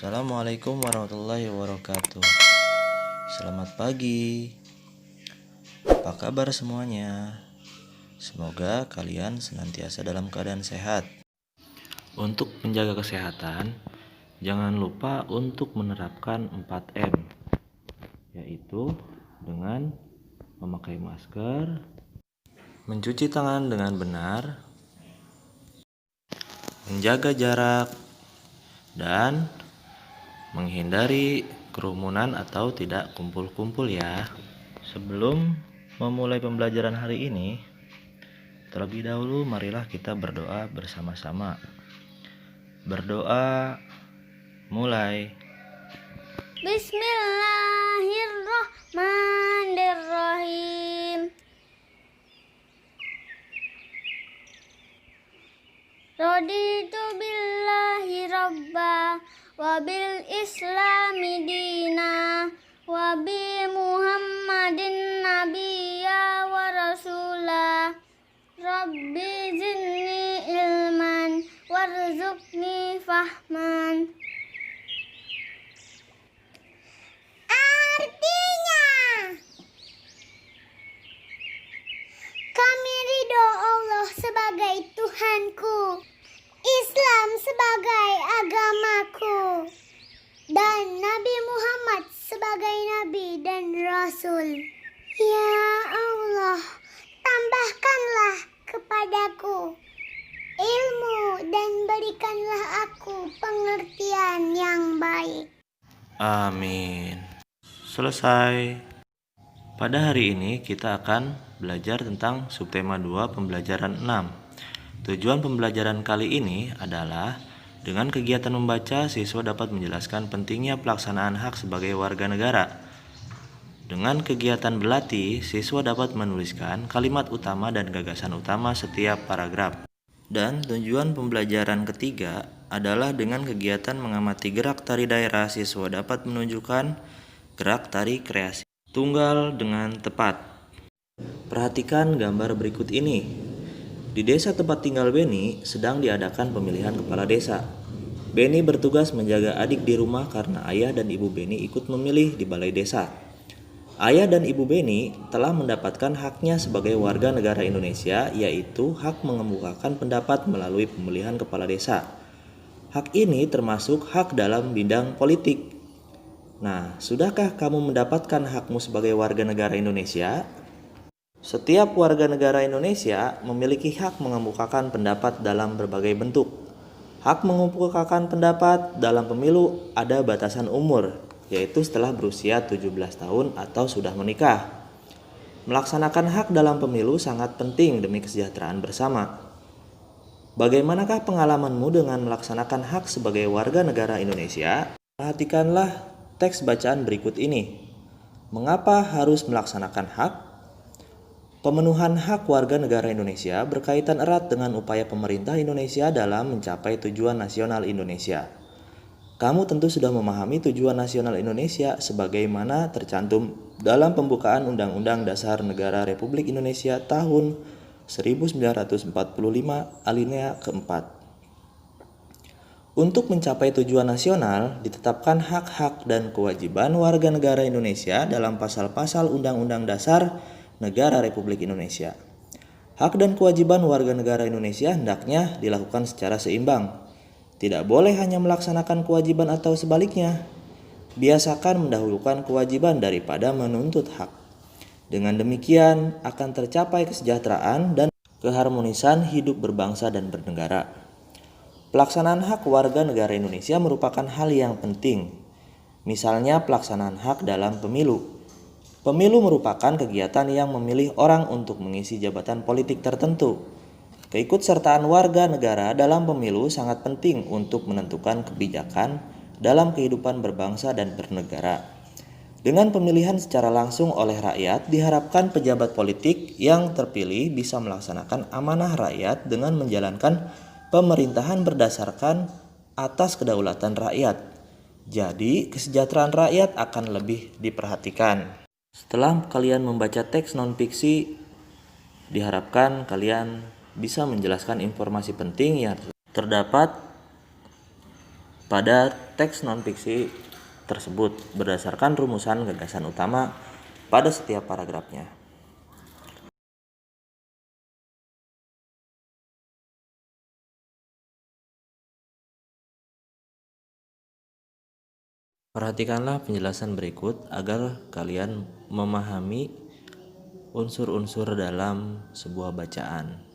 Assalamualaikum warahmatullahi wabarakatuh. Selamat pagi. Apa kabar semuanya? Semoga kalian senantiasa dalam keadaan sehat. Untuk menjaga kesehatan, jangan lupa untuk menerapkan 4M, yaitu dengan memakai masker, mencuci tangan dengan benar, menjaga jarak, dan menghindari kerumunan atau tidak kumpul-kumpul ya. Sebelum memulai pembelajaran hari ini, terlebih dahulu marilah kita berdoa bersama-sama. Berdoa mulai. Bismillahirrahmanirrahim. Raditu billahi rabba wa bil islami dina wa bi muhammadin nabiyya wa rasula. Rabbi zidni ilman warzuqni fahman. Artinya, kami ridho Allah sebagai Tuhanku, Islam sebagai agamaku, dan Nabi Muhammad sebagai Nabi dan Rasul. Ya Allah, tambahkanlah kepadaku ilmu dan berikanlah aku pengertian yang baik. Amin. Selesai. Pada hari ini kita akan belajar tentang subtema 2 pembelajaran 6. Tujuan pembelajaran kali ini adalah dengan kegiatan membaca, siswa dapat menjelaskan pentingnya pelaksanaan hak sebagai warga negara. Dengan kegiatan berlatih, siswa dapat menuliskan kalimat utama dan gagasan utama setiap paragraf. Dan tujuan pembelajaran ketiga adalah dengan kegiatan mengamati gerak tari daerah, siswa dapat menunjukkan gerak tari kreasi tunggal dengan tepat. Perhatikan gambar berikut ini. Di desa tempat tinggal Beni sedang diadakan pemilihan kepala desa. Beni bertugas menjaga adik di rumah karena ayah dan ibu Beni ikut memilih di balai desa. Ayah dan ibu Beni telah mendapatkan haknya sebagai warga negara Indonesia, yaitu hak mengemukakan pendapat melalui pemilihan kepala desa. Hak ini termasuk hak dalam bidang politik. Nah, sudahkah kamu mendapatkan hakmu sebagai warga negara Indonesia? Setiap warga negara Indonesia memiliki hak mengemukakan pendapat dalam berbagai bentuk. Hak mengemukakan pendapat dalam pemilu ada batasan umur, yaitu setelah berusia 17 tahun atau sudah menikah. Melaksanakan hak dalam pemilu sangat penting demi kesejahteraan bersama. Bagaimanakah pengalamanmu dengan melaksanakan hak sebagai warga negara Indonesia? Perhatikanlah teks bacaan berikut ini. Mengapa harus melaksanakan hak? Pemenuhan hak warga negara Indonesia berkaitan erat dengan upaya pemerintah Indonesia dalam mencapai tujuan nasional Indonesia. Kamu tentu sudah memahami tujuan nasional Indonesia sebagaimana tercantum dalam pembukaan Undang-Undang Dasar Negara Republik Indonesia tahun 1945 alinea keempat. Untuk mencapai tujuan nasional, ditetapkan hak-hak dan kewajiban warga negara Indonesia dalam pasal-pasal Undang-Undang Dasar Negara Republik Indonesia. Hak dan kewajiban warga negara Indonesia hendaknya dilakukan secara seimbang. Tidak boleh hanya melaksanakan kewajiban atau sebaliknya. Biasakan mendahulukan kewajiban daripada menuntut hak. Dengan demikian akan tercapai kesejahteraan dan keharmonisan hidup berbangsa dan bernegara. Pelaksanaan hak warga negara Indonesia merupakan hal yang penting. Misalnya pelaksanaan hak dalam pemilu. Pemilu merupakan kegiatan yang memilih orang untuk mengisi jabatan politik tertentu. Keikutsertaan warga negara dalam pemilu sangat penting untuk menentukan kebijakan dalam kehidupan berbangsa dan bernegara. Dengan pemilihan secara langsung oleh rakyat, diharapkan pejabat politik yang terpilih bisa melaksanakan amanah rakyat dengan menjalankan pemerintahan berdasarkan atas kedaulatan rakyat. Jadi, kesejahteraan rakyat akan lebih diperhatikan. Setelah kalian membaca teks non-fiksi, diharapkan kalian bisa menjelaskan informasi penting yang terdapat pada teks non-fiksi tersebut berdasarkan rumusan gagasan utama pada setiap paragrafnya. Perhatikanlah penjelasan berikut agar kalian memahami unsur-unsur dalam sebuah bacaan.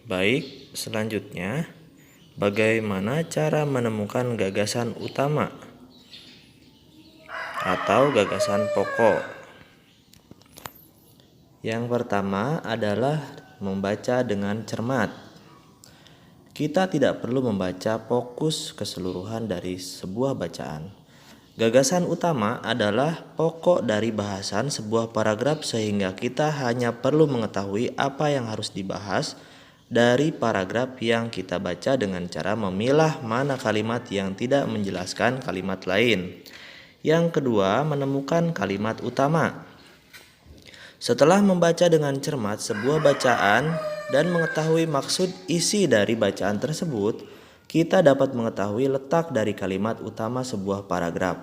Baik, selanjutnya, bagaimana cara menemukan gagasan utama atau gagasan pokok? Yang pertama adalah membaca dengan cermat. Kita tidak perlu membaca fokus keseluruhan dari sebuah bacaan. Gagasan utama adalah pokok dari bahasan sebuah paragraf sehingga kita hanya perlu mengetahui apa yang harus dibahas dari paragraf yang kita baca dengan cara memilah mana kalimat yang tidak menjelaskan kalimat lain. Yang kedua, menemukan kalimat utama. Setelah membaca dengan cermat sebuah bacaan dan mengetahui maksud isi dari bacaan tersebut, kita dapat mengetahui letak dari kalimat utama sebuah paragraf.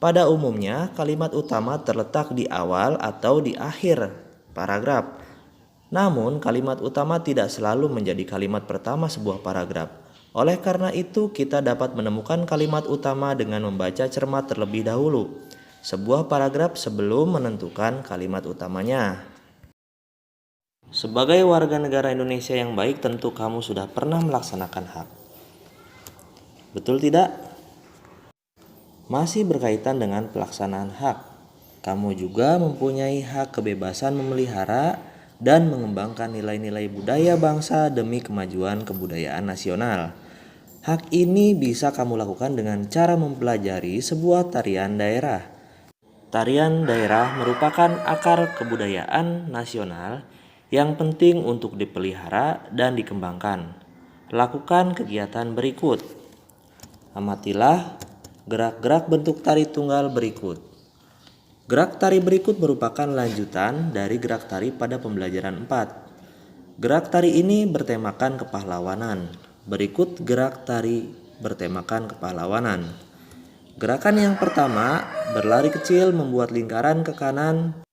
Pada umumnya, kalimat utama terletak di awal atau di akhir paragraf. Namun, kalimat utama tidak selalu menjadi kalimat pertama sebuah paragraf. Oleh karena itu, kita dapat menemukan kalimat utama dengan membaca cermat terlebih dahulu sebuah paragraf sebelum menentukan kalimat utamanya. Sebagai warga negara Indonesia yang baik, tentu kamu sudah pernah melaksanakan hak. Betul tidak? Masih berkaitan dengan pelaksanaan hak. Kamu juga mempunyai hak kebebasan memelihara dan mengembangkan nilai-nilai budaya bangsa demi kemajuan kebudayaan nasional. Hak ini bisa kamu lakukan dengan cara mempelajari sebuah tarian daerah. Tarian daerah merupakan akar kebudayaan nasional yang penting untuk dipelihara dan dikembangkan. Lakukan kegiatan berikut. Amatilah gerak-gerak bentuk tari tunggal berikut. Gerak tari berikut merupakan lanjutan dari gerak tari pada pembelajaran 4. Gerak tari ini bertemakan kepahlawanan. Berikut gerak tari bertemakan kepahlawanan. Gerakan yang pertama, berlari kecil membuat lingkaran ke kanan,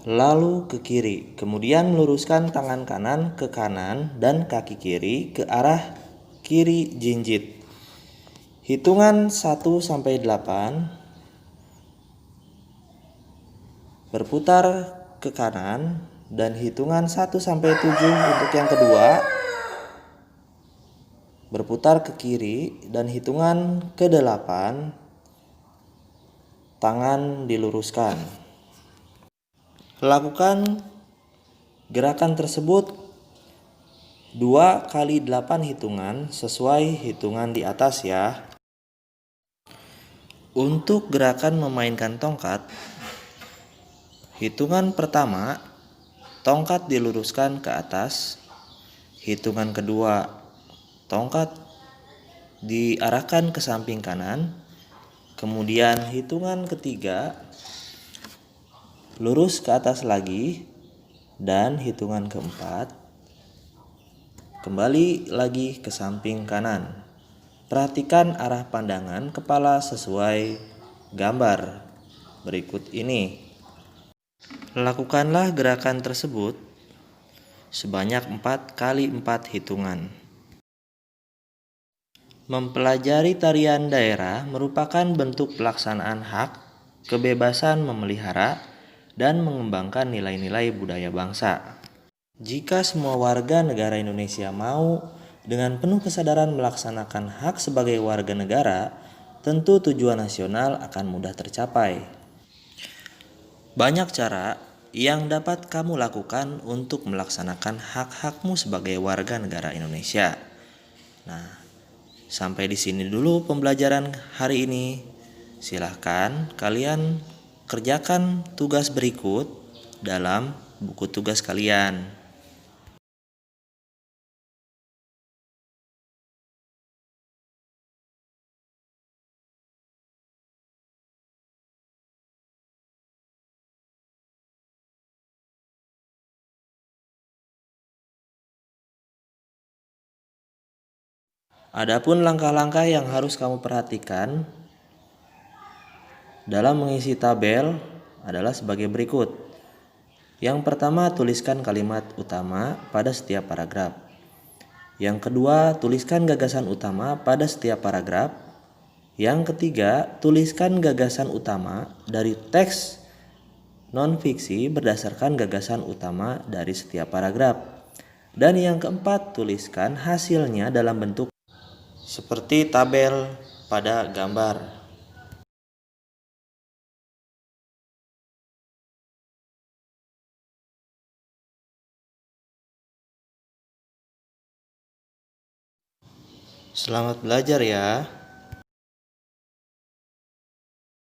lalu ke kiri. Kemudian meluruskan tangan kanan ke kanan dan kaki kiri ke arah kiri jinjit. Hitungan 1-8. Berputar ke kanan dan hitungan 1-7 untuk yang kedua. Berputar ke kiri dan hitungan ke-8. Tangan diluruskan. Lakukan gerakan tersebut 2 kali 8 hitungan sesuai hitungan di atas ya. Untuk gerakan memainkan tongkat, hitungan pertama, tongkat diluruskan ke atas. Hitungan kedua, tongkat diarahkan ke samping kanan. Kemudian hitungan ketiga, lurus ke atas lagi. Dan hitungan keempat, kembali lagi ke samping kanan. Perhatikan arah pandangan kepala sesuai gambar. berikut ini. Lakukanlah gerakan tersebut sebanyak 4 kali 4 hitungan. Mempelajari tarian daerah merupakan bentuk pelaksanaan hak, kebebasan memelihara, dan mengembangkan nilai-nilai budaya bangsa. Jika semua warga negara Indonesia mau dengan penuh kesadaran melaksanakan hak sebagai warga negara, tentu tujuan nasional akan mudah tercapai. Banyak cara yang dapat kamu lakukan untuk melaksanakan hak-hakmu sebagai warga negara Indonesia. Nah, sampai di sini dulu pembelajaran hari ini. Silahkan kalian kerjakan tugas berikut dalam buku tugas kalian. Adapun langkah-langkah yang harus kamu perhatikan dalam mengisi tabel adalah sebagai berikut. Yang pertama, tuliskan kalimat utama pada setiap paragraf. Yang kedua, tuliskan gagasan utama pada setiap paragraf. Yang ketiga, tuliskan gagasan utama dari teks non-fiksi berdasarkan gagasan utama dari setiap paragraf. Dan yang keempat, tuliskan hasilnya dalam bentuk seperti tabel pada gambar. Selamat belajar ya.